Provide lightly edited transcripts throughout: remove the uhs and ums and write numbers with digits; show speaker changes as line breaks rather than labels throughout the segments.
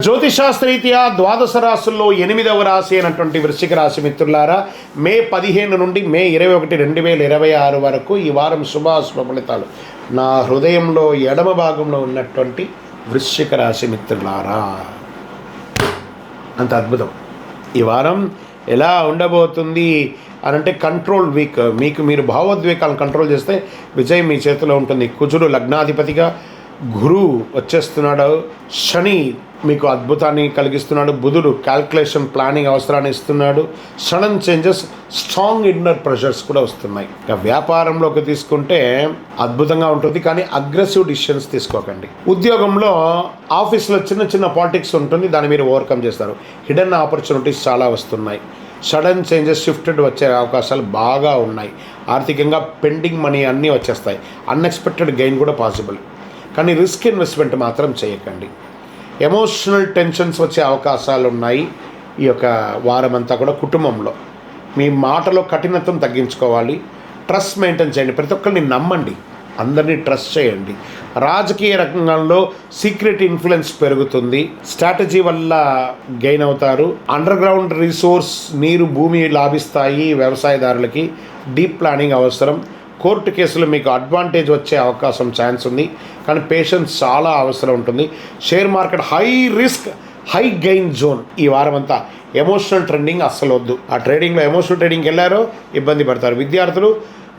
జ్యోతిషాస్త్రరీత్యా ద్వాదశ రాశుల్లో 8వ రాశి అయినటువంటి వృశ్చిక రాశి మిత్రులారా, మే 15 నుండి మే 21, 2026 వరకు ఈ వారం శుభాశుభ ఫలితాలు. నా హృదయంలో ఎడమ భాగంలో ఉన్నటువంటి వృశ్చిక రాశి మిత్రులారా, అంత అద్భుతం. ఈ వారం ఎలా ఉండబోతుంది అనంటే కంట్రోల్ వీక్. మీరు భావోద్వేగాలను కంట్రోల్ చేస్తే విజయం మీ చేతిలో ఉంటుంది. కుజుడు లగ్నాధిపతిగా, గురువు వచ్చేస్తున్నాడు, శని మీకు అద్భుతాన్ని కలిగిస్తున్నాడు, బుధుడు క్యాల్కులేషన్ ప్లానింగ్ అవసరాన్ని ఇస్తున్నాడు, sudden changes, strong inner pressures కూడా వస్తున్నాయి. ఇక వ్యాపారంలోకి తీసుకుంటే అద్భుతంగా ఉంటుంది, కానీ అగ్రెసివ్ డిసిషన్స్ తీసుకోకండి. ఉద్యోగంలో ఆఫీస్లో చిన్న చిన్న పాలిటిక్స్ ఉంటుంది, దాన్ని మీరు ఓవర్కమ్ చేస్తారు. హిడెన్ ఆపర్చునిటీస్ చాలా వస్తున్నాయి. సడన్ చేంజెస్, షిఫ్టెడ్ వచ్చే అవకాశాలు బాగా ఉన్నాయి. ఆర్థికంగా పెండింగ్ మనీ అన్నీ వచ్చేస్తాయి. అన్ఎక్స్పెక్టెడ్ గెయిన్ కూడా పాసిబుల్, కానీ రిస్క్ ఇన్వెస్ట్మెంట్ మాత్రం చేయకండి. ఎమోషనల్ టెన్షన్స్ వచ్చే అవకాశాలు ఉన్నాయి. ఈ యొక్క వారం అంతా కూడా కుటుంబంలో మీ మాటలో కఠినత్వం తగ్గించుకోవాలి. ట్రస్ట్ మెయింటైన్ చేయండి. ప్రతి ఒక్కరిని నమ్మండి, అందరినీ ట్రస్ట్ చేయండి. రాజకీయ రంగంలో సీక్రెట్ ఇన్ఫ్లుయెన్స్ పెరుగుతుంది. స్ట్రాటజీ వల్ల గెయిన్ అవుతారు. అండర్ గ్రౌండ్ రిసోర్స్, నీరు, భూమి లాభిస్తాయి. వ్యవసాయదారులకి డీప్ ప్లానింగ్ అవసరం. కోర్టు కేసులు మీకు అడ్వాంటేజ్ వచ్చే అవకాశం ఛాన్స్ ఉంది, కానీ పేషెన్స్ చాలా అవసరం ఉంటుంది. Share market high risk high gain zone. ఈ వారం అంతా ఎమోషనల్ ట్రెండింగ్ అస్సలు వద్దు. ఆ ట్రేడింగ్లో ఎమోషనల్ ట్రేడింగ్కి వెళ్ళారో ఇబ్బంది పడతారు. విద్యార్థులు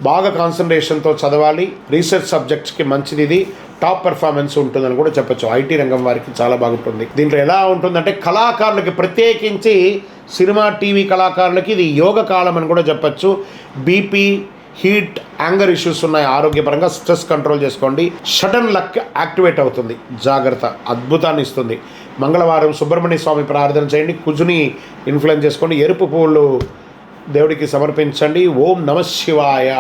బాగా కాన్సన్ట్రేషన్తో చదవాలి. రీసెర్చ్ సబ్జెక్ట్స్కి మంచిది. ఇది టాప్ పెర్ఫార్మెన్స్ ఉంటుందని కూడా చెప్పచ్చు. ఐటీ రంగం వారికి చాలా బాగుంటుంది. దీంట్లో ఎలా ఉంటుందంటే కళాకారులకి, ప్రత్యేకించి సినిమా, టీవీ కళాకారులకి ఇది యోగ కాలం అని కూడా చెప్పచ్చు. బీపీ, హీట్, యాంగర్ ఇష్యూస్ ఉన్నాయి. ఆరోగ్యపరంగా స్ట్రెస్ కంట్రోల్ చేసుకోండి. సడన్ లక్ యాక్టివేట్ అవుతుంది, జాగ్రత్త. అద్భుతాన్ని ఇస్తుంది. మంగళవారం సుబ్రహ్మణ్య స్వామి ప్రార్థన చేయండి. కుజుని ఇన్ఫ్లుయెన్స్ చేసుకోండి. ఎరుపు పువ్వులు దేవుడికి సమర్పించండి. ఓం నమ శివాయ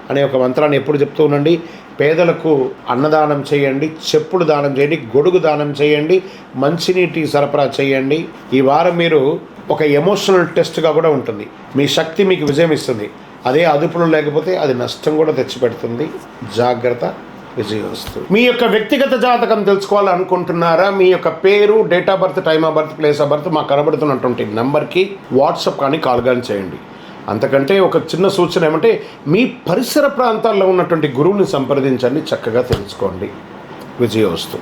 అనే ఒక మంత్రాన్ని ఎప్పుడు చెప్తూ ఉండండి. పేదలకు అన్నదానం చేయండి, చెప్పులు దానం చేయండి, గొడుగు దానం చేయండి, మంచినీటి సరఫరా చేయండి. ఈ వారం మీరు ఒక ఎమోషనల్ టెస్ట్గా కూడా ఉంటుంది. మీ శక్తి మీకు విజయం ఇస్తుంది. అదే అదుపులో లేకపోతే అది నష్టం కూడా తెచ్చిపెడుతుంది. జాగ్రత్త. విజయోస్తు. మీ యొక్క వ్యక్తిగత జాతకం తెలుసుకోవాలనుకుంటున్నారా? మీ యొక్క పేరు, date of birth, time of birth, place of birth మాకు కనబడుతున్నటువంటి నెంబర్కి వాట్సాప్ కానీ కాల్ కానీ చేయండి. అంతకంటే ఒక చిన్న సూచన ఏమంటే, మీ పరిసర ప్రాంతాల్లో ఉన్నటువంటి గురువుని సంప్రదించండి, చక్కగా తెలుసుకోండి. విజయోస్తు.